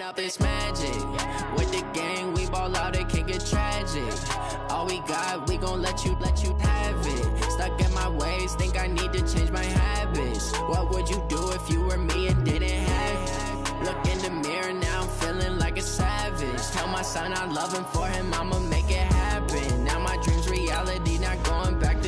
Up this magic. With the gang, we ball out, it can get tragic. All we got, we gon' let you have it. Stuck in my ways, think I need to change my habits. What would you do if you were me and didn't have it? Look in the mirror, now I'm feeling like a savage. Tell my son I love him, for him I'ma make it happen. Now my dream's reality, not going back to.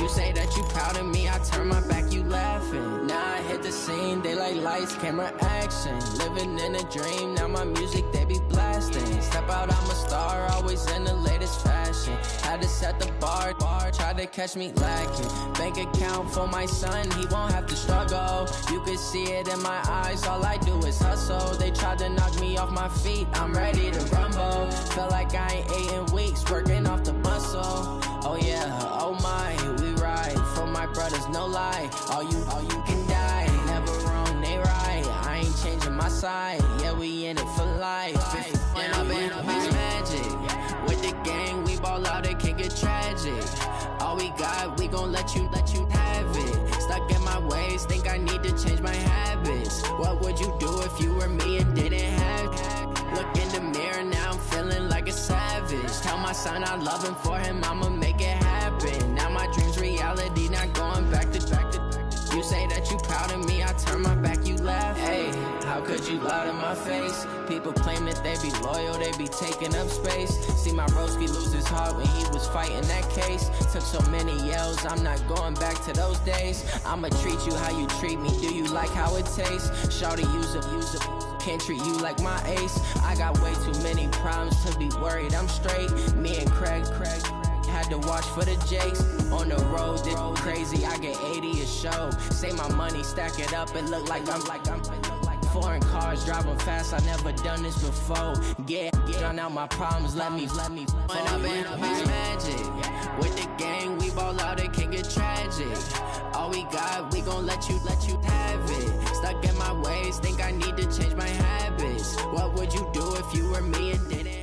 You say that you proud of me, I turn my back, you laughing. Now I hit the scene, they like lights, camera, action. Living in a dream, now my music, they be blasting. Step out, I'm a star, always in the latest fashion. Had to set the bar, try to catch me lacking. Bank account for my son, he won't have to struggle. You can see it in my eyes, all I do is hustle. They tried to knock me off my feet, I'm ready to rumble. Felt like I ain't ate in weeks, working off the muscle. Oh yeah, oh my, we ride for my brothers, no lie. All you can die, never wrong, they right. I ain't changing my side, yeah, we in it for life. When I've been up is magic. With the gang, we ball out, it can get tragic. All we got, we gon' let you have it. Stuck in my ways, think I need to change my habits. What would you do if you were me and didn't have it? Look in the mirror, now I'm feeling like a savage. Tell my son I love him, for him I'ma make it happen. Now my dream's reality, not going back to. You say that you proud of me, I turn my back, you laugh. Hey, how could you lie to my face? People claim that they be loyal, they be taking up space. See my broski lose his heart when he was fighting that case. Took so many yells, I'm not going back to those days. I'ma treat you how you treat me, do you like how it tastes? Shawty, use it. Can't treat you like my ace. I got way too many problems to be worried, I'm straight. Me and Craig had to watch for the Jakes. On the road, this crazy, I get 80 a show. Say my money, stack it up, it look like I'm foreign cars, driving fast, I never done this before. Get drown out my problems, let me When I've been up is magic. With the gang, we ball out, it can get tragic. All we got, we gon' let you have it. Stuck in my ways, think I need to change my habits. What would you do if you were me and didn't have?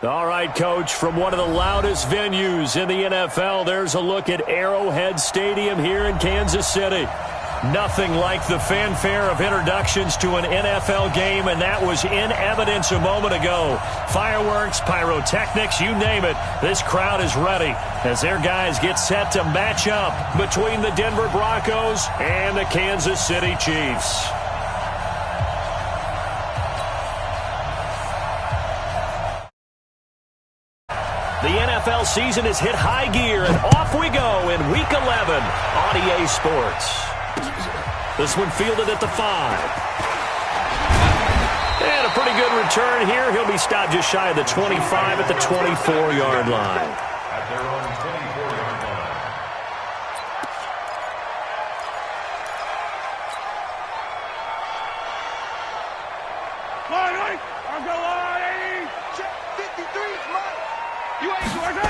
All right, Coach, from one of the loudest venues in the NFL, there's a look at Arrowhead Stadium here in Kansas City. Nothing like the fanfare of introductions to an NFL game, and that was in evidence a moment ago. Fireworks, pyrotechnics, you name it. This crowd is ready as their guys get set to match up between the Denver Broncos and the Kansas City Chiefs. The NFL season has hit high gear, and off we go in Week 11 on EA Sports. This one fielded at the 5. And a pretty good return here. He'll be stopped just shy of the 25 at the 24-yard line. At their own 24-yard line. Line, I'll go line. Check 53, line. You ain't working.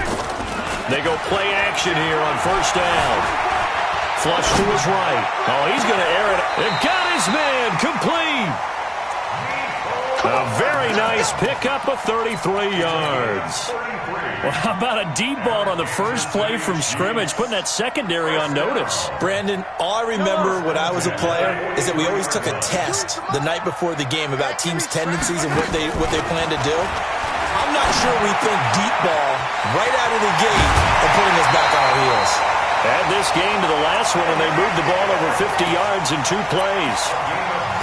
They go play action here on first down. Flush to his right. Oh, he's going to air it. And got his man complete. A very nice pickup of 33 yards. Well, how about a deep ball on the first play from scrimmage, putting that secondary on notice? Brandon, all I remember when I was a player is that we always took a test the night before the game about teams' tendencies and what they plan to do. I'm not sure we think deep ball right out of the gate and putting us back on our heels. Add this game to the last one, and they moved the ball over 50 yards in 2 plays.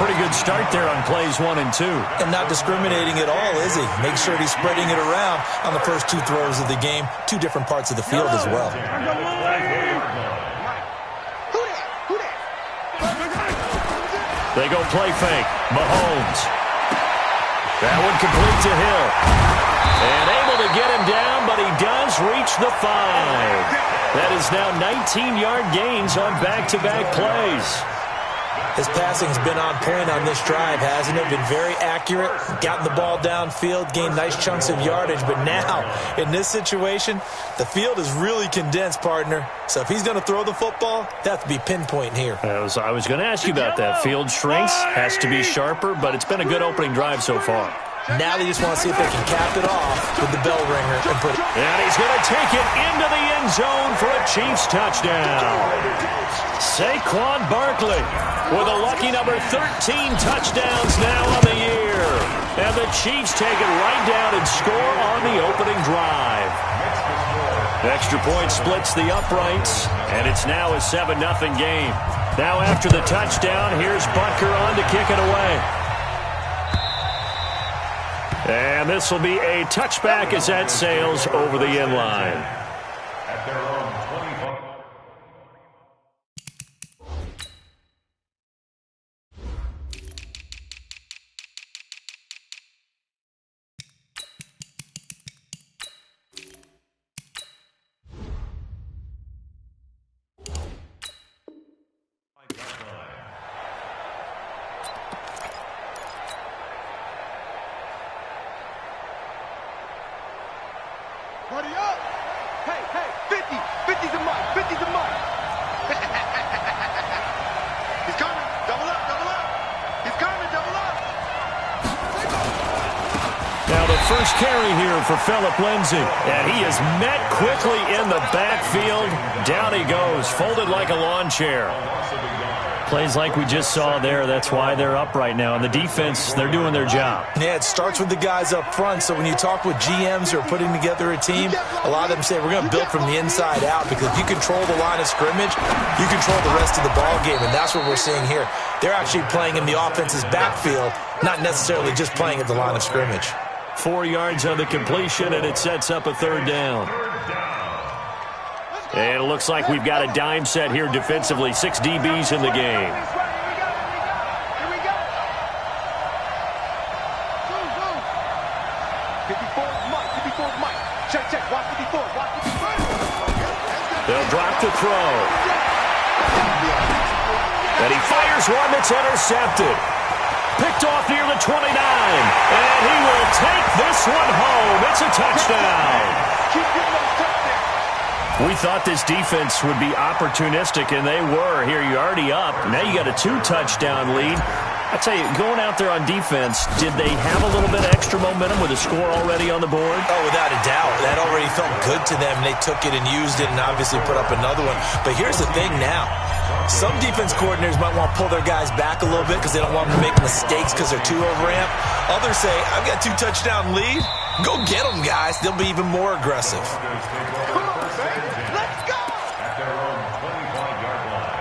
Pretty good start there on plays 1 and 2. And not discriminating at all, is he? Make sure he's spreading it around on the first 2 throws of the game. 2 different parts of the field as well. They go play fake. Mahomes. That one complete to Hill. And able to get him down, but he does reach the 5. That is now 19-yard gains on back-to-back plays. His passing's been on point on this drive, hasn't it? Been very accurate, gotten the ball downfield, gained nice chunks of yardage. But now, in this situation, the field is really condensed, partner. So if he's going to throw the football, that has to be pinpoint here. I was going to ask you about that. Field shrinks, has to be sharper, but it's been a good opening drive so far. Now they just want to see if they can cap it off with the bell ringer and put it. And he's going to take it into the end zone for a Chiefs touchdown. Saquon Barkley with a lucky number 13 touchdowns now on the year. And the Chiefs take it right down and score on the opening drive. Extra point splits the uprights, and it's now a 7-0 game. Now after the touchdown, here's Butker on to kick it away. And this will be a touchback as that sails over the end line. At their own 25. Buddy up! Hey, 50! 50's a mine! 50's a mine! He's coming! Double up! Double up! He's coming! Double up! Now the first carry here for Phillip Lindsay. And he is met quickly in the backfield. Down he goes, folded like a lawn chair. Plays like we just saw there. That's why they're up right now. And the defense, they're doing their job. Yeah, it starts with the guys up front. So when you talk with GMs who are putting together a team, a lot of them say we're going to build from the inside out, because if you control the line of scrimmage, you control the rest of the ball game, and that's what we're seeing here. They're actually playing in the offense's backfield, not necessarily just playing at the line of scrimmage. 4 yards on the completion, and it sets up a third down. And it looks like we've got a dime set here defensively. 6 DBs in the game. Here we go! 54, Mike. 54, Mike. Check. Watch 54. Watch 54. They'll drop the throw. And he fires one that's intercepted. Picked off near the 29. And he will take this one home. It's a touchdown. Keep getting those touchdowns. We thought this defense would be opportunistic, and they were. Here, you're already up. Now you got a 2-touchdown lead. I tell you, going out there on defense, did they have a little bit of extra momentum with a score already on the board? Oh, without a doubt. That already felt good to them. They took it and used it and obviously put up another one. But here's the thing now. Some defense coordinators might want to pull their guys back a little bit because they don't want them to make mistakes because they're too overamped. Others say, I've got 2-touchdown lead. Go get them, guys. They'll be even more aggressive. Let's go! At their own 25-yard line.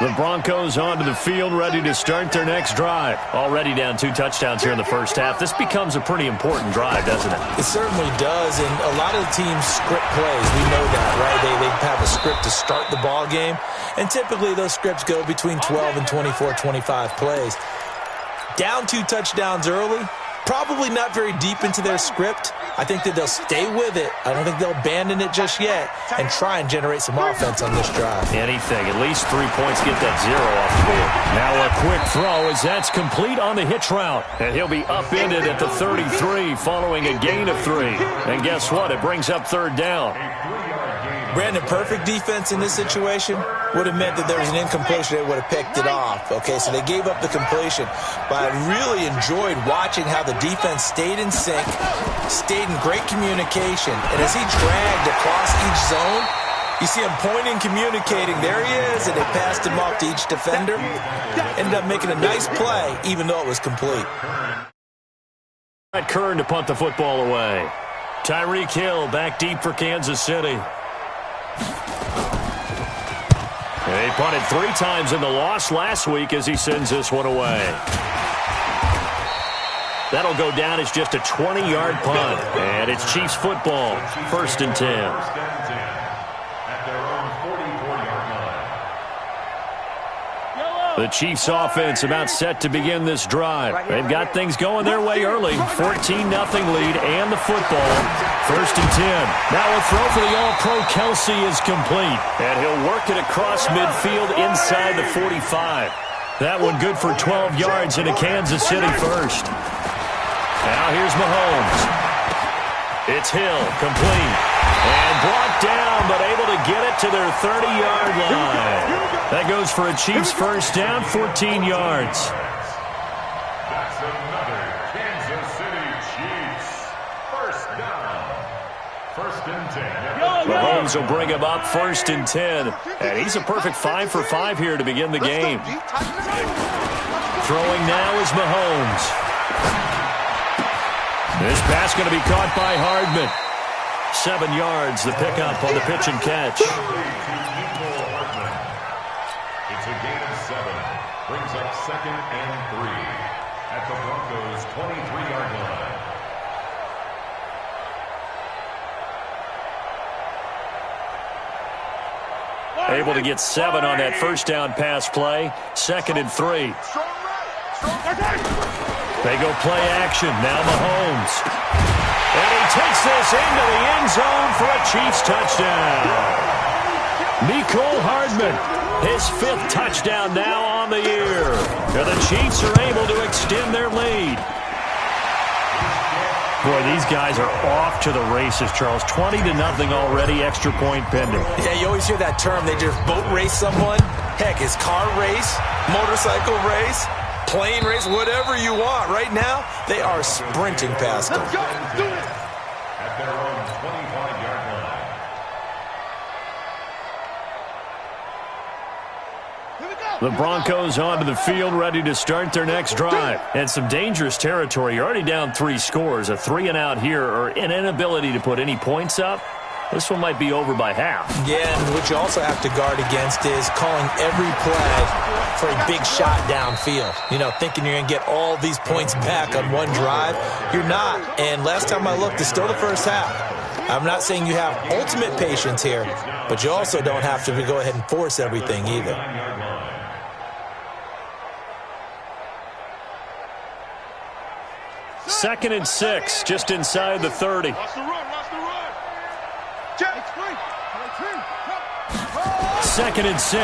The Broncos onto the field, ready to start their next drive. Already down 2 touchdowns here in the first half. This becomes a pretty important drive, doesn't it? It certainly does, and a lot of the teams script plays. We know that, right? They have a script to start the ball game, and typically those scripts go between 12 and 24, 25 plays. Down 2 touchdowns early, probably not very deep into their script. I think that they'll stay with it. I don't think they'll abandon it just yet and try and generate some offense on this drive. Anything. At least 3 points, get that 0 off the board. Now a quick throw as that's complete on the hitch route. And he'll be upended at the 33 following a gain of 3. And guess what? It brings up third down. Brandon, perfect defense in this situation would have meant that there was an incompletion. They would have picked it off. Okay, so they gave up the completion. But I really enjoyed watching how the defense stayed in sync, stayed in great communication. And as he dragged across each zone, you see him pointing, communicating. There he is, and they passed him off to each defender. Ended up making a nice play, even though it was complete. Kern to punt the football away. Tyreek Hill back deep for Kansas City. They punted 3 times in the loss last week as he sends this one away. That'll go down as just a 20-yard punt. And it's Chiefs football, 1st and 10. At their own 44-yard line. The Chiefs offense about set to begin this drive. They've got things going their way early. 14-0 lead and the football. 1st and 10. Now a throw for the All-Pro Kelsey is complete. And he'll work it across midfield inside the 45. That one good for 12 yards into Kansas City first. Now here's Mahomes. It's Hill, complete. And brought down, but able to get it to their 30-yard line. That goes for a Chiefs first down, 14 yards. That's another Kansas City Chiefs first down. First and 10. Mahomes will bring him up first and 10. And he's a perfect 5 for 5 here to begin the game. Throwing now is Mahomes. This pass going to be caught by Hardman. 7 yards, the pickup on the pitch and catch. It's a gain of 7. Brings up second and 3 at the Broncos' 23-yard line. Able to get 7 on that first down pass play. Second and 3. They go play action. Now Mahomes. And he takes this into the end zone for a Chiefs touchdown. Nicole Hardman, his 5th touchdown now on the year. And the Chiefs are able to extend their lead. Boy, these guys are off to the races, Charles. 20-0 already, extra point pending. Yeah, you always hear that term. They just boat race someone. Heck, it's car race, motorcycle race, plane race, whatever you want. Right now, they are sprinting past them. At their own 25-yard line. The Broncos onto the field, ready to start their next drive. And some dangerous territory. You're already down 3 scores. A 3-and-out here, or an inability to put any points up. This one might be over by half. Yeah, and what you also have to guard against is calling every play for a big shot downfield. You know, thinking you're going to get all these points back on one drive. You're not. And last time I looked, it's still the first half. I'm not saying you have ultimate patience here, but you also don't have to go ahead and force everything either. Second and 6, just inside the 30. Second and 6.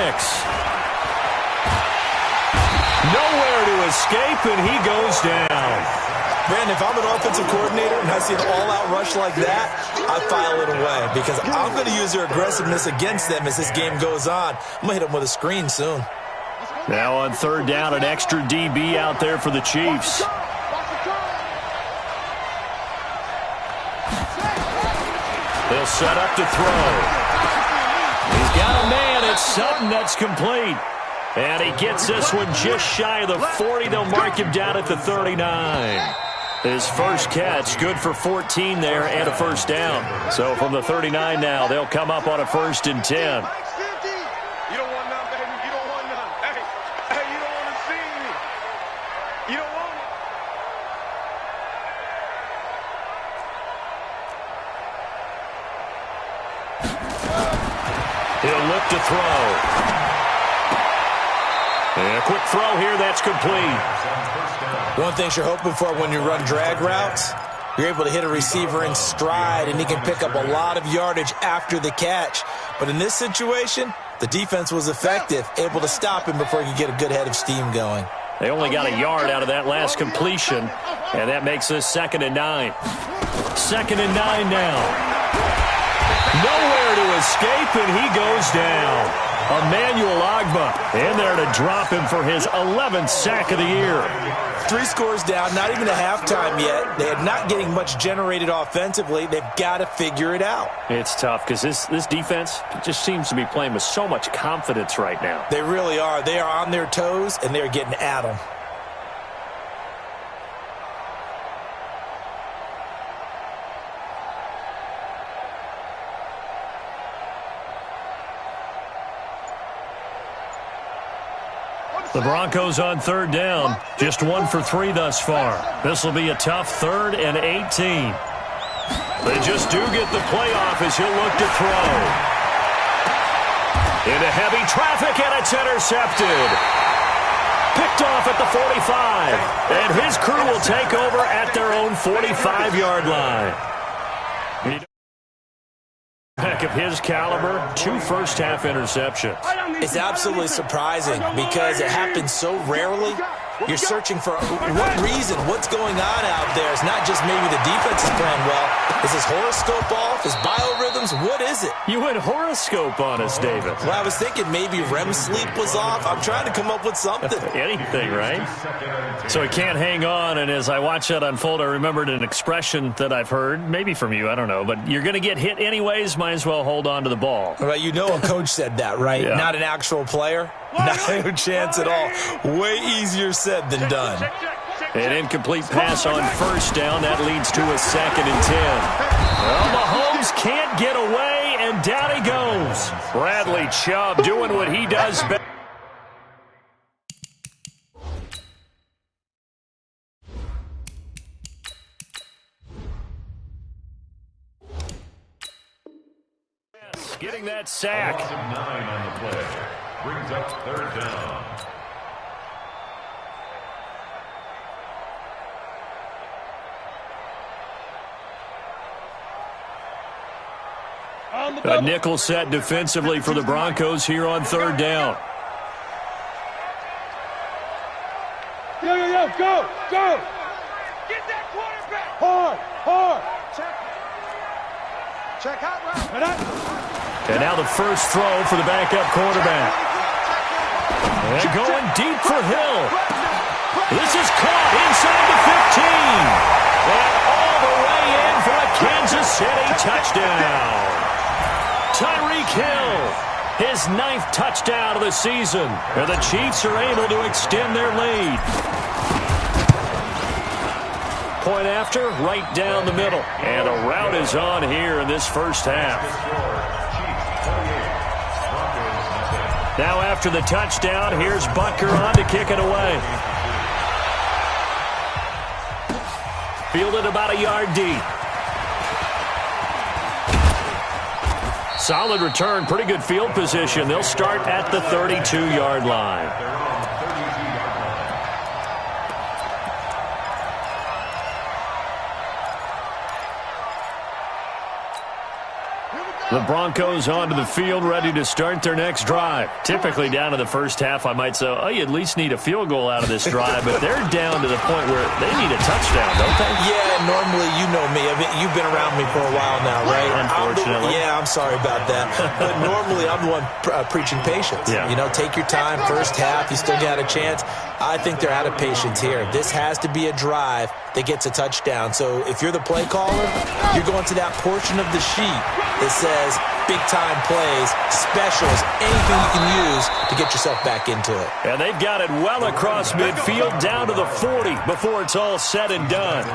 Nowhere to escape, and he goes down. Man, if I'm an offensive coordinator and I see an all-out rush like that, I file it away because I'm going to use their aggressiveness against them as this game goes on. I'm going to hit them with a screen soon. Now on third down, an extra DB out there for the Chiefs. They'll set up to throw. He's got a man. It's Sutton that's complete. And he gets this one just shy of the 40. They'll mark him down at the 39. His first catch, good for 14 there and a first down. So from the 39 now, they'll come up on a first and 10. You don't want none, baby. You don't want none. Hey, you don't want to see me. You don't want it. He'll look to throw. And a quick throw here, that's complete. One thing you're hoping for when you run drag routes, you're able to hit a receiver in stride, and he can pick up a lot of yardage after the catch. But in this situation, the defense was effective, able to stop him before he could get a good head of steam going. They only got a yard out of that last completion, and that makes this 2nd and 9. 2nd and 9 now. Nowhere to escape, and he goes down. Emmanuel Ogbah in there to drop him for his 11th sack of the year. 3 scores down, not even a halftime yet. They are not getting much generated offensively. They've got to figure it out. It's tough because this defense just seems to be playing with so much confidence right now. They really are. They are on their toes, and they're getting at them. The Broncos on third down, just 1 for 3 thus far. This will be a tough 3rd and 18. They just do get the playoff as he'll look to throw. Into heavy traffic, and it's intercepted. Picked off at the 45. And his crew will take over at their own 45-yard line. Heck, of his caliber, 2 first-half interceptions. It's absolutely surprising because it happens so rarely. You're searching for what reason, what's going on out there. It's not just maybe the defense is playing well. Is his horoscope off? His biorhythms? What is it? You went horoscope on us, David. Well, I was thinking maybe REM sleep was off. I'm trying to come up with something. Anything, right? So he can't hang on, and as I watch that unfold, I remembered an expression that I've heard, maybe from you, I don't know, but you're going to get hit anyways, might as well hold on to the ball. Right, you know a coach said that, right? Yeah. Not an actual player? No chance at all. Way easier said than done. An incomplete pass on first down. That leads to a 2nd and 10. Well, Mahomes can't get away, and down he goes. Bradley Chubb doing what he does best. Getting that sack. 9 on the play. Brings up 3rd down. A nickel set defensively for the Broncos here on 3rd down. Yo, go! Get that quarterback! Hard! Check out right. And now the first throw for the backup quarterback. And going deep for Hill. This is caught inside the 15. And all the way in for a Kansas City touchdown. Tyreek Hill, his 9th touchdown of the season. And the Chiefs are able to extend their lead. Point after, right down the middle. And a rout is on here in this first half. Now after the touchdown, here's Butker on to kick it away. Fielded about a yard deep. Solid return, pretty good field position. They'll start at the 32-yard line. The Broncos onto the field, ready to start their next drive. Typically down to the first half, I might say, oh, you at least need a field goal out of this drive, but they're down to the point where they need a touchdown, don't they? Yeah, normally, you know me. I mean, you've been around me for a while now, right? Unfortunately. I'm sorry about that. But normally, I'm the one preaching patience. Yeah. You know, take your time, first half, you still got a chance. I think they're out of patience here. This has to be a drive that gets a touchdown. So if you're the play caller, you're going to that portion of the sheet that says big-time plays, specials, anything you can use to get yourself back into it. And they've got it well across midfield down to the 40 before it's all said and done.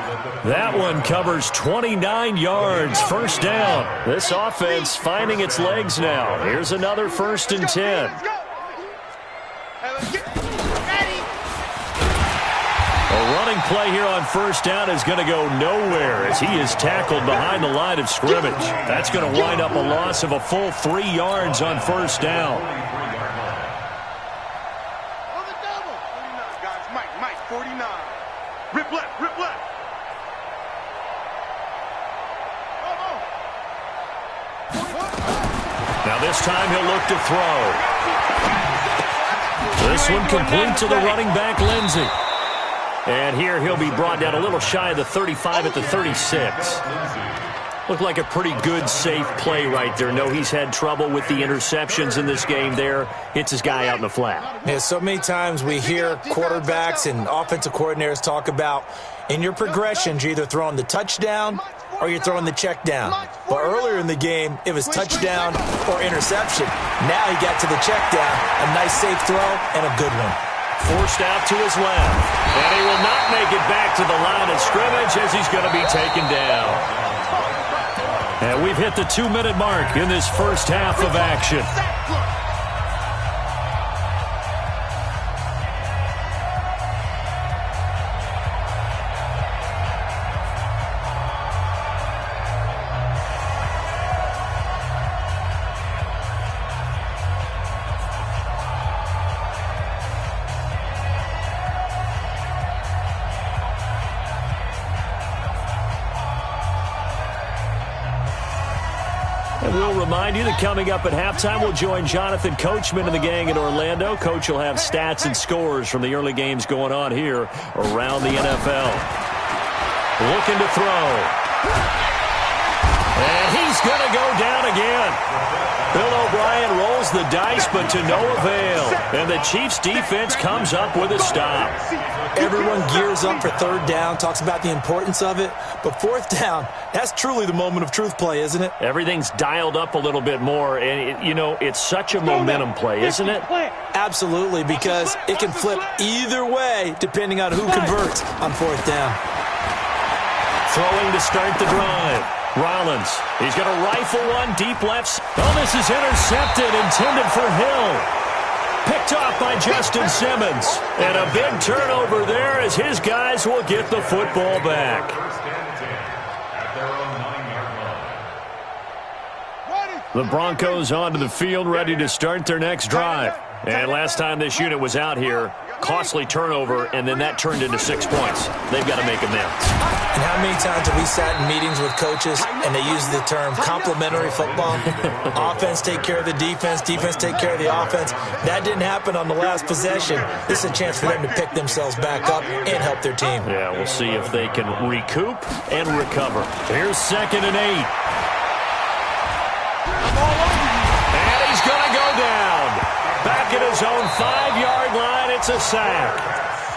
That one covers 29 yards, first down. This offense finding its legs now. Here's another 1st and 10. A running play here on first down is going to go nowhere as he is tackled behind the line of scrimmage. That's going to wind up a loss of a full 3 yards on first down. On the double. 49, guys. Mike, 49. Rip left. Now this time he'll look to throw. This one complete to the running back, Lindsey. And here he'll be brought down a little shy of the 35 at the 36. Looked like a pretty good, safe play right there. No, he's had trouble with the interceptions in this game there. Hits his guy out in the flat. Yeah, so many times we hear quarterbacks and offensive coordinators talk about in your progressions, you're either throwing the touchdown or you're throwing the check down. But earlier in the game, it was touchdown or interception. Now he got to the check down, a nice safe throw and a good one. Forced out to his left. And he will not make it back to the line of scrimmage as he's going to be taken down. And we've hit the 2-minute mark in this first half of action. we'll remind you that coming up at halftime, we'll join Jonathan Coachman and the gang in Orlando. Coach will have stats and scores from the early games going on here around the NFL. Looking to throw. And he's going to go down again. Bill O'Brien rolls the dice, but to no avail. And the Chiefs' defense comes up with a stop. Everyone gears up for third down, talks about the importance of it. But fourth down, that's truly the moment of truth play, isn't it? Everything's dialed up a little bit more. And, it's such a momentum play, isn't it? Absolutely, because it can flip either way depending on who converts on fourth down. Throwing to start the drive. Rollins, he's going to rifle one deep left. Oh, this is intercepted, intended for Hill. Picked off by Justin Simmons. And a big turnover there as his guys will get the football back. The Broncos onto the field, ready to start their next drive. And last time this unit was out here, costly turnover, and then that turned into 6 points. They've got to make amends. And how many times have we sat in meetings with coaches and they use the term complementary football? Offense take care of the defense, defense take care of the offense. That didn't happen on the last possession. This is a chance for them to pick themselves back up and help their team. Yeah, we'll see if they can recoup and recover. Here's 2nd and 8. And he's going to go down. Back at his own 5-yard line, it's a sack.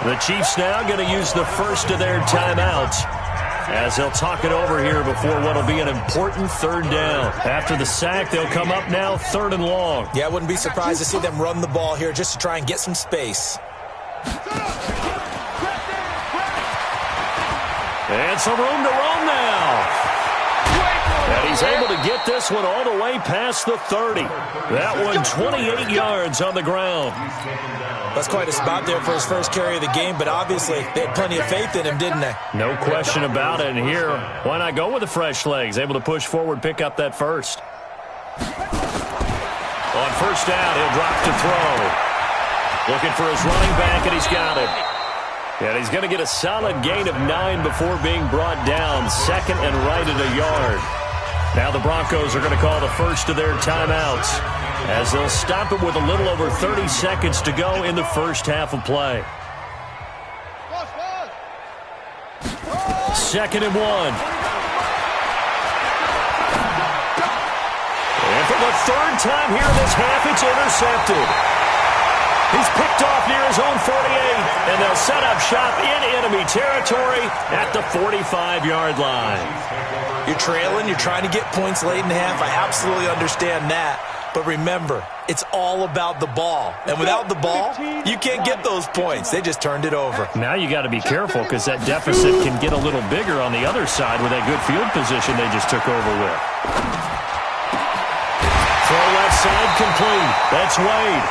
The Chiefs now going to use the first of their timeouts as they'll talk it over here before what will be an important third down. After the sack, they'll come up now 3rd and long. Yeah, I wouldn't be surprised to see them run the ball here just to try and get some space. And some room to roam now. And he's able to get this one all the way past the 30. That one 28 yards on the ground. That's quite a spot there for his first carry of the game, but obviously they had plenty of faith in him, didn't they? No question about it. And here, why not go with the fresh legs? Able to push forward, pick up that first. On first down, he'll drop to throw. Looking for his running back, and he's got it. And he's going to get a solid gain of 9 before being brought down. 2nd and right at a yard. Now the Broncos are going to call the first of their timeouts as they'll stop it with a little over 30 seconds to go in the first half of play. 2nd and 1. And for the 3rd time here in this half, it's intercepted. He's picked off near his own 48, and they'll set up shop in enemy territory at the 45-yard line. You're trailing, you're trying to get points late in the half. I absolutely understand that. But remember, it's all about the ball. And without the ball, you can't get those points. They just turned it over. Now you got to be careful because that deficit can get a little bigger on the other side with that good field position they just took over with. Throw left side complete. That's Wade.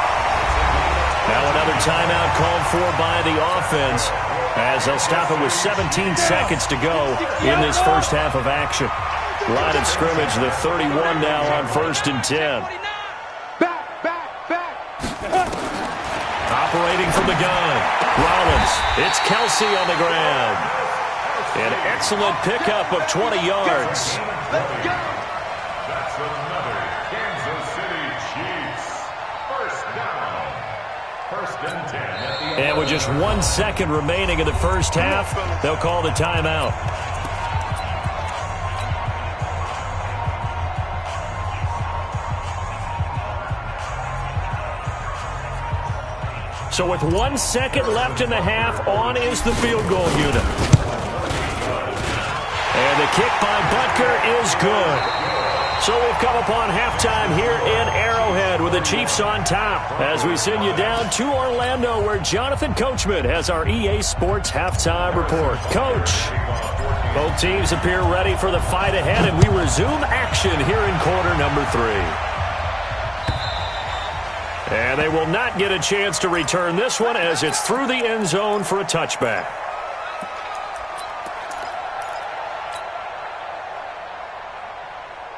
Now another timeout called for by the offense as they'll stop it with 17 seconds to go in this first half of action. Line of scrimmage, the 31 now on 1st and 10. Operating from the gun, Rollins. It's Kelsey on the ground. An excellent pickup of 20 yards. That's another Kansas City Chiefs. First down. 1st and 10 at the end. And with just 1 second remaining in the first half, they'll call the timeout. So with 1 second left in the half, on is the field goal unit. And the kick by Butker is good. So we've come upon halftime here in Arrowhead with the Chiefs on top as we send you down to Orlando where Jonathan Coachman has our EA Sports halftime report. Coach, both teams appear ready for the fight ahead, and we resume action here in quarter number 3. And they will not get a chance to return this one as it's through the end zone for a touchback.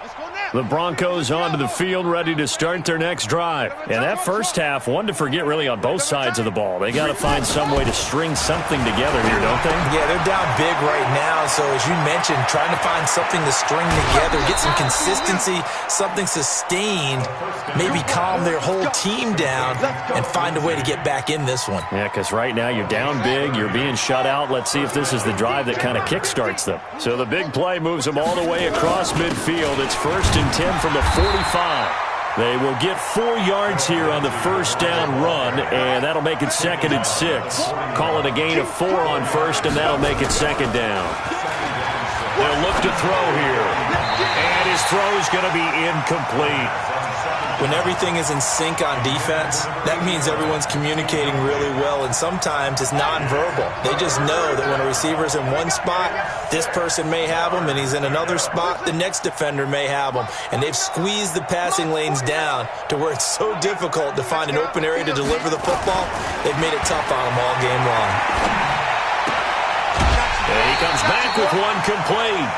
Let's go now. The Broncos onto the field, ready to start their next drive. And that first half, one to forget really on both sides of the ball. They got to find some way to string something together here, don't they? Yeah, they're down big right now. So as you mentioned, trying to find something to string together, get some consistency, something sustained, maybe calm their whole team down and find a way to get back in this one. Yeah, because right now you're down big, you're being shut out. Let's see if this is the drive that kind of kickstarts them. So the big play moves them all the way across midfield. It's 1st and 10 from the 45. They will get 4 yards here on the first down run, and that'll make it 2nd and 6. Call it a gain of 4 on first, and that'll make it 2nd down. They'll look to throw here, and his throw is going to be incomplete. When everything is in sync on defense, that means everyone's communicating really well, and sometimes it's nonverbal. They just know that when a receiver's in one spot, this person may have him, and he's in another spot, the next defender may have him. And they've squeezed the passing lanes down to where it's so difficult to find an open area to deliver the football. They've made it tough on them all game long. And he comes back with one complete.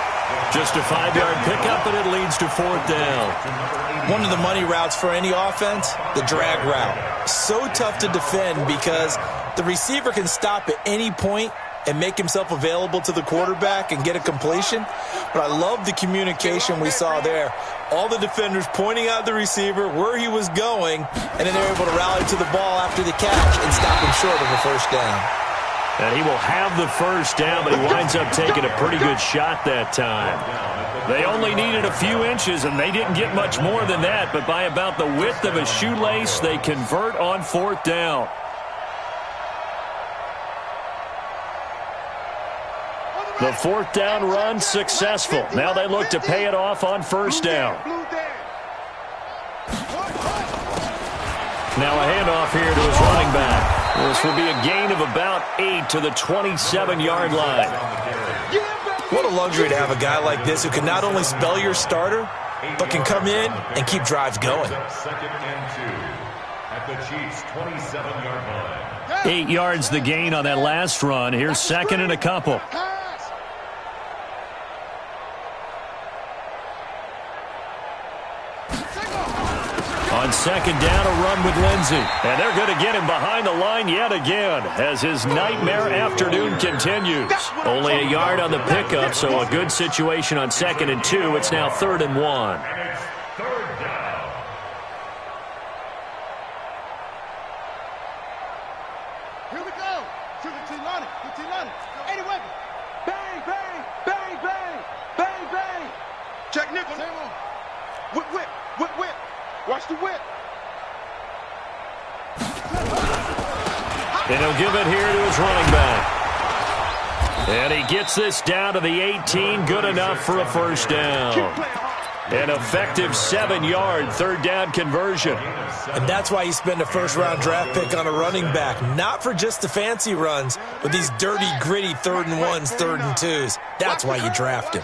Just a 5-yard pickup, and it leads to 4th down. One of the money routes for any offense, the drag route. So tough to defend because the receiver can stop at any point and make himself available to the quarterback and get a completion. But I love the communication we saw there. All the defenders pointing out the receiver, where he was going, and then they're able to rally to the ball after the catch and stop him short of a first down. And he will have the first down, but he winds up taking a pretty good shot that time. They only needed a few inches, and they didn't get much more than that, but by about the width of a shoelace, they convert on 4th down. The 4th down run successful. Now they look to pay it off on first down. Now a handoff here to his running back. This will be a gain of about 8 to the 27-yard line. What a luxury to have a guy like this who can not only spell your starter, but can come in and keep drives going. 2nd and 2 at the Chiefs' 27-yard line. 8 yards the gain on that last run. Here's 2nd and a couple. On 2nd down, a run with Lindsey. And they're going to get him behind the line yet again as his nightmare afternoon continues. Only a yard on the pickup, so a good situation on 2nd and 2. It's now 3rd and 1. And it's 3rd down. Here we go. To the T-line. The T-line. 80 weapon. Bang, bang, bang, bang, bang, bang. Check nickel. Whip, whip, whip, whip. Watch the whip. And he'll give it here to his running back. And he gets this down to the 18, good enough for a first down. An effective 7-yard 3rd down conversion. And that's why you spend a first-round draft pick on a running back. Not for just the fancy runs, but these dirty, gritty 3rd and 1s, 3rd and 2s. That's why you draft him.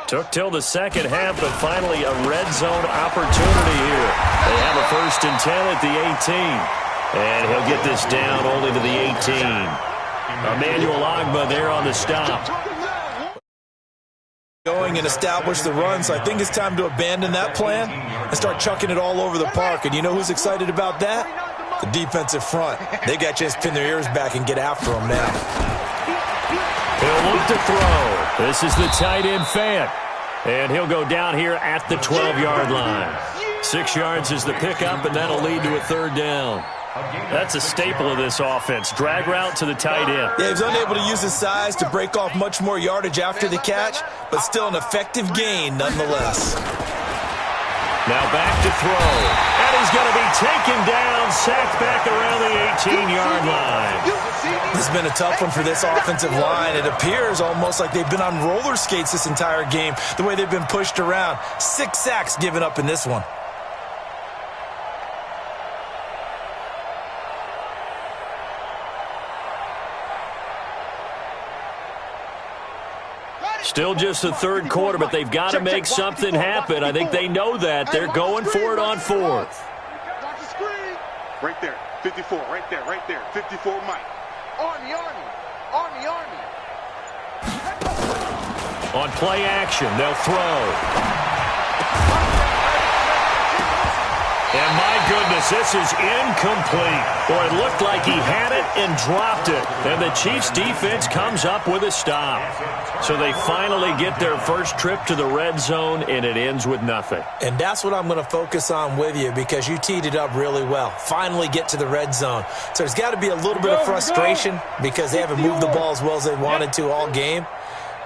Took till the second half, but finally a red zone opportunity here. They have a 1st and 10 at the 18. And he'll get this down only to the 18. Emmanuel Ogbah there on the stop. Going and establish the run, so I think it's time to abandon that plan and start chucking it all over the park. And you know who's excited about that? The defensive front. They got a chance to pin their ears back and get after him now. He'll look to throw. This is the tight end Fant. And he'll go down here at the 12-yard line. 6 yards is the pickup, and that'll lead to a 3rd down. That's a staple of this offense. Drag route to the tight end. Yeah, he's unable to use his size to break off much more yardage after the catch, but still an effective gain nonetheless. Now back to throw. And he's going to be taken down, sacked back around the 18-yard line. This has been a tough one for this offensive line. It appears almost like they've been on roller skates this entire game, the way they've been pushed around. 6 sacks given up in this one. Still just the 3rd quarter, but they've got to make something happen. I think they know that. They're going for it on 4th. Right there, 54, right there, right there. 54, Mike. Army, Army, Army, Army. On play action, they'll throw. And my goodness, this is incomplete. Boy, it looked like he had it and dropped it. And the Chiefs defense comes up with a stop. So they finally get their first trip to the red zone, and it ends with nothing. And that's what I'm going to focus on with you, because you teed it up really well. Finally get to the red zone. So there's got to be a little bit of frustration because they haven't moved the ball as well as they wanted to all game.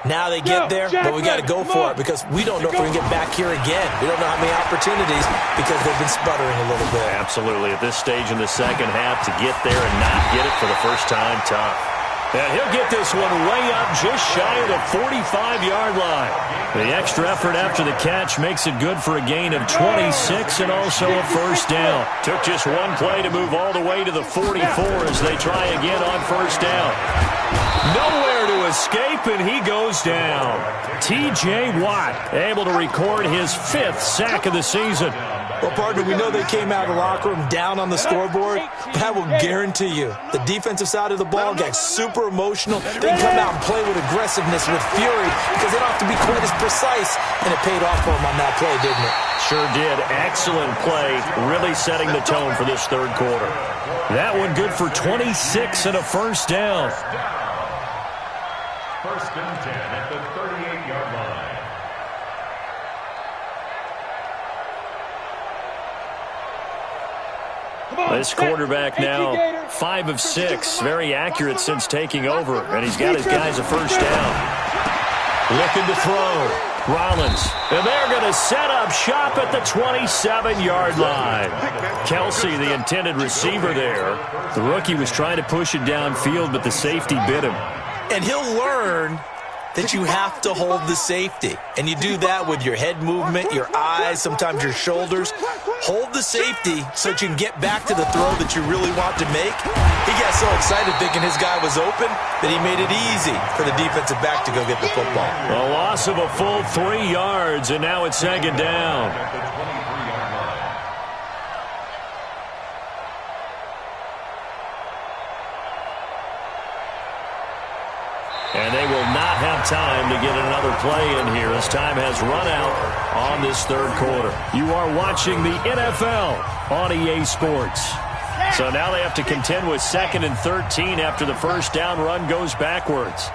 Now they get there, but we got to go for it because we don't know if we can get back here again. We don't know how many opportunities because they've been sputtering a little bit. Absolutely. At this stage in the second half, to get there and not get it for the first time, tough. And he'll get this one way up just shy of the 45-yard line. The extra effort after the catch makes it good for a gain of 26 and also a first down. Took just one play to move all the way to the 44 as they try again on first down. Nowhere to escape, and he goes down. T.J. Watt able to record his 5th sack of the season. Well, partner, we know they came out of the locker room down on the scoreboard, but I will guarantee you the defensive side of the ball got super emotional. They come out and play with aggressiveness, with fury, because they don't have to be quite as precise, and it paid off for them on that play, didn't it? Sure did. Excellent play, really setting the tone for this third quarter. That one good for 26 and a first down. First and 10 at the 38-yard line. This quarterback now 5 of 6, very accurate since taking over, and he's got his guys a first down. Looking to throw. Rollins, and they're going to set up shop at the 27-yard line. Kelsey, the intended receiver there. The rookie was trying to push it downfield, but the safety bit him. And he'll learn that you have to hold the safety. And you do that with your head movement, your eyes, sometimes your shoulders. Hold the safety so that you can get back to the throw that you really want to make. He got so excited thinking his guy was open that he made it easy for the defensive back to go get the football. A loss of a full 3 yards, and now it's second down. And they will not have time to get another play in here as time has run out on this third quarter. You are watching the NFL on EA Sports. So now they have to contend with 2nd and 13 after the first down run goes backwards.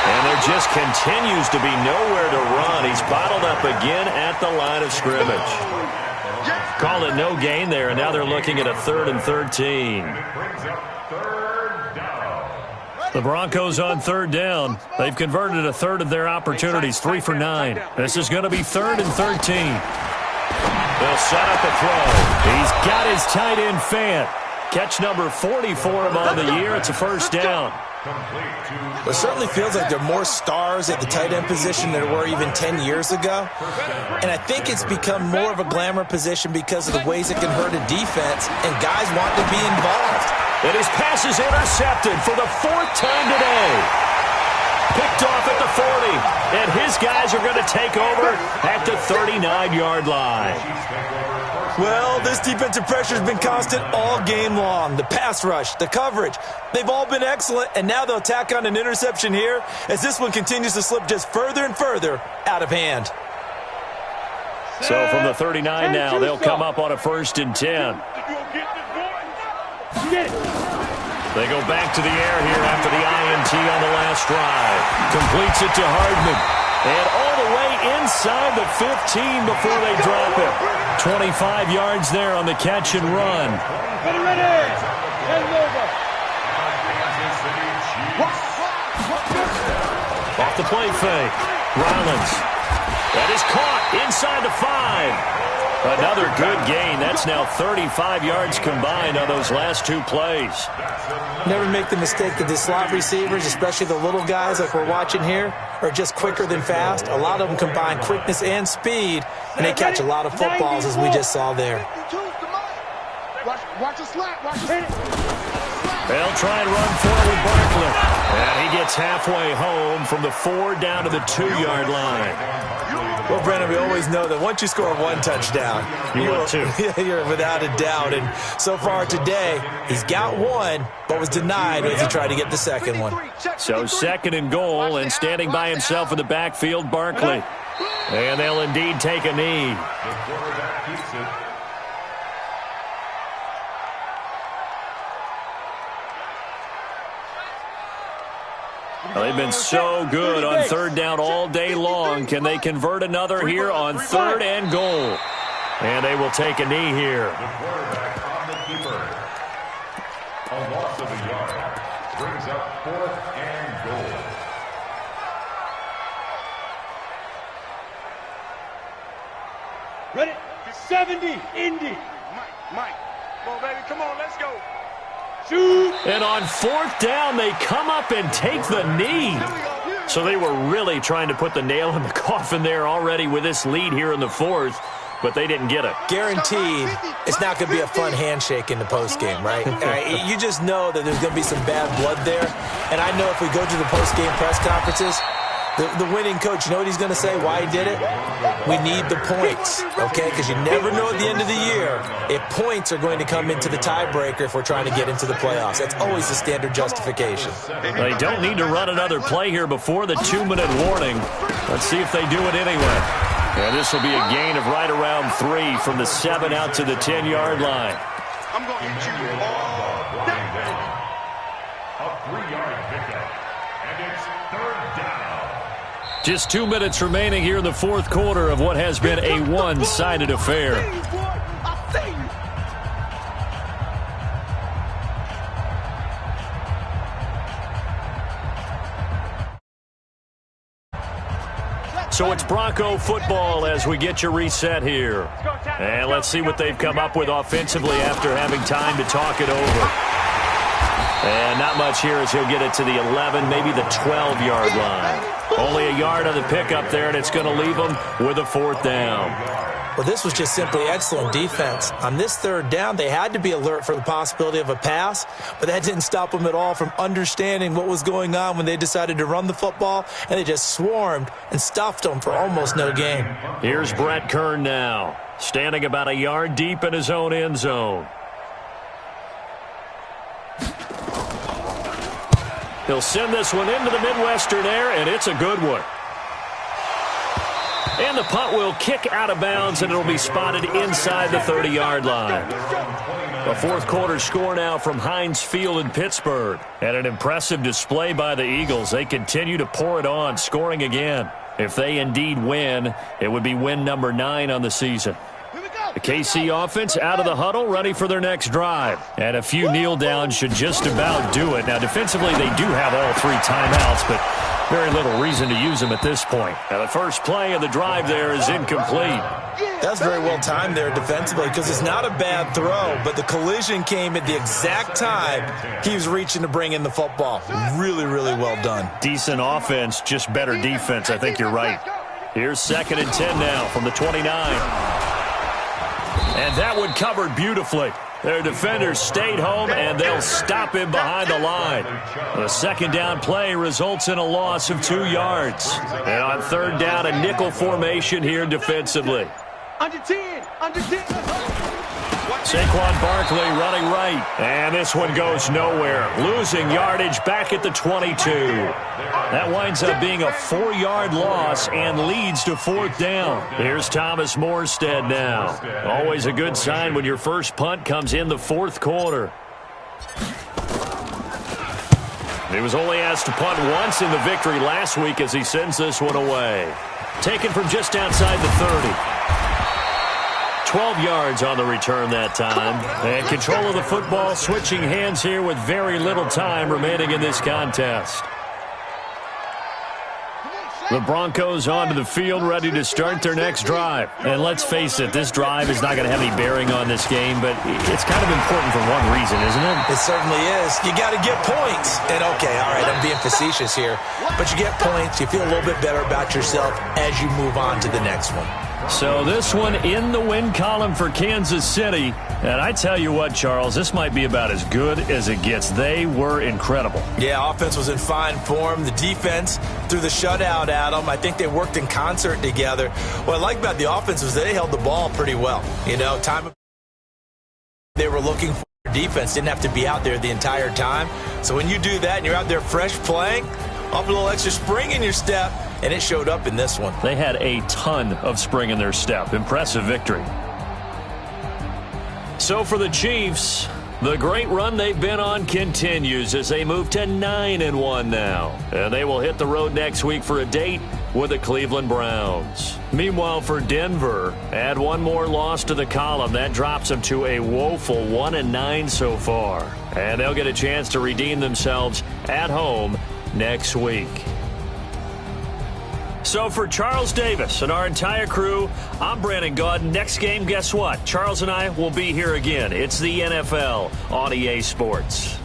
And there just continues to be nowhere to run. He's bottled up again at the line of scrimmage. Call it no gain there, and now they're looking at a 3rd and 13. The Broncos on 3rd down. They've converted a third of their opportunities, 3 for 9. This is going to be 3rd and 13. They'll set up a throw. He's got his tight end Fant. Catch number 40 for him on the year. It's a first down. It certainly feels like there are more stars at the tight end position than there were even 10 years ago. And I think it's become more of a glamour position because of the ways it can hurt a defense, and guys want to be involved. And his pass is intercepted for the 4th time today. Picked off at the 40, and his guys are going to take over at the 39-yard line. Well, this defensive pressure has been constant all game long. The pass rush, the coverage, they've all been excellent, and now they'll tack on an interception here as this one continues to slip just further and further out of hand. So from the 39 now, they'll come up on a 1st and 10. They go back to the air here after the INT on the last drive. Completes it to Hardman. And all the way inside the 15 before they drop it. 25 yards there on the catch and run. Off the play fake. Rollins. That is caught inside the 5. Another good gain. That's now 35 yards combined on those last 2 plays. Never make the mistake that the slot receivers, especially the little guys like we're watching here, are just quicker than fast. A lot of them combine quickness and speed, and they catch a lot of footballs, as we just saw there. Watch the slap. Watch the They'll try and run forward Barkley. And he gets halfway home from the 4 down to the 2-yard line. Well, Brandon, we always know that once you score one touchdown, you're without a doubt. And so far today, he's got one, but was denied as he tried to get the second one. So 2nd and goal, and standing by himself in the backfield, Barkley. And they'll indeed take a knee. The quarterback keeps it. Well, they've been so good on 3rd down all day long. Can they convert another here on 3rd and goal? And they will take a knee here. The quarterback on the keeper. A loss of a yard brings up 4th and goal. Ready? 70, Indy. Mike. Come on, baby. Come on, let's go. Shoot. And on 4th down, they come up and take the knee. So they were really trying to put the nail in the coffin there already with this lead here in the 4th, but they didn't get it. Guaranteed it's not going to be a fun handshake in the postgame, right? You just know that there's going to be some bad blood there. And I know if we go to the postgame press conferences, the winning coach, you know what he's going to say, why he did it? We need the points, okay? Because you never know at the end of the year if points are going to come into the tiebreaker if we're trying to get into the playoffs. That's always the standard justification. They don't need to run another play here before the 2-minute warning. Let's see if they do it anyway. And this will be a gain of right around 3 from the 7 out to the 10-yard line. I'm going to hit you all day. A 3-yard pickup. And it's 3rd down. Just 2 minutes remaining here in the 4th quarter of what has been a one-sided affair. So it's Bronco football as we get you reset here. And let's see what they've come up with offensively after having time to talk it over. And not much here as he'll get it to the 11, maybe the 12-yard line. Only a yard on the pickup there, and it's going to leave them with a 4th down. Well, this was just simply excellent defense. On this 3rd down, they had to be alert for the possibility of a pass, but that didn't stop them at all from understanding what was going on when they decided to run the football, and they just swarmed and stuffed them for almost no gain. Here's Brett Kern now, standing about a yard deep in his own end zone. He'll send this one into the Midwestern air, and it's a good one. And the punt will kick out of bounds, and it'll be spotted inside the 30-yard line. The 4th quarter score now from Heinz Field in Pittsburgh. And an impressive display by the Eagles. They continue to pour it on, scoring again. If they indeed win, it would be win number 9 on the season. The KC offense out of the huddle, ready for their next drive. And a few kneel downs should just about do it. Now, defensively, they do have all 3 timeouts, but very little reason to use them at this point. Now, the first play of the drive there is incomplete. That's very well timed there defensively because it's not a bad throw, but the collision came at the exact time he was reaching to bring in the football. Really, really well done. Decent offense, just better defense. I think you're right. Here's 2nd and 10 now from the 29. And that one covered beautifully. Their defenders stayed home, and they'll stop him behind the line. The 2nd down play results in a loss of 2 yards. And on 3rd down, a nickel formation here defensively. Under 10. Saquon Barkley running right. And this one goes nowhere. Losing yardage back at the 22. That winds up being a 4-yard loss and leads to 4th down. Here's Thomas Morstead now. Always a good sign when your first punt comes in the 4th quarter. He was only asked to punt once in the victory last week as he sends this one away. Taken from just outside the 30. 12 yards on the return that time. And control of the football, switching hands here with very little time remaining in this contest. The Broncos onto the field, ready to start their next drive. And let's face it, this drive is not going to have any bearing on this game, but it's kind of important for one reason, isn't it? It certainly is. You got to get points. And okay, all right, I'm being facetious here, but you get points, you feel a little bit better about yourself as you move on to the next one. So this one in the win column for Kansas City. And I tell you what, Charles, this might be about as good as it gets. They were incredible. Yeah, offense was in fine form. The defense threw the shutout at them. I think they worked in concert together. What I like about the offense was they held the ball pretty well. You know, time they were looking for. Defense didn't have to be out there the entire time. So when you do that and you're out there fresh playing, up a little extra spring in your step, and it showed up in this one. They had a ton of spring in their step. Impressive victory. So for the Chiefs, the great run they've been on continues as they move to 9-1 now. And they will hit the road next week for a date with the Cleveland Browns. Meanwhile, for Denver, add one more loss to the column. That drops them to a woeful 1-9 so far. And they'll get a chance to redeem themselves at home next week. So for Charles Davis and our entire crew, I'm Brandon Gaudin. Next game, guess what? Charles and I will be here again. It's the NFL on EA Sports.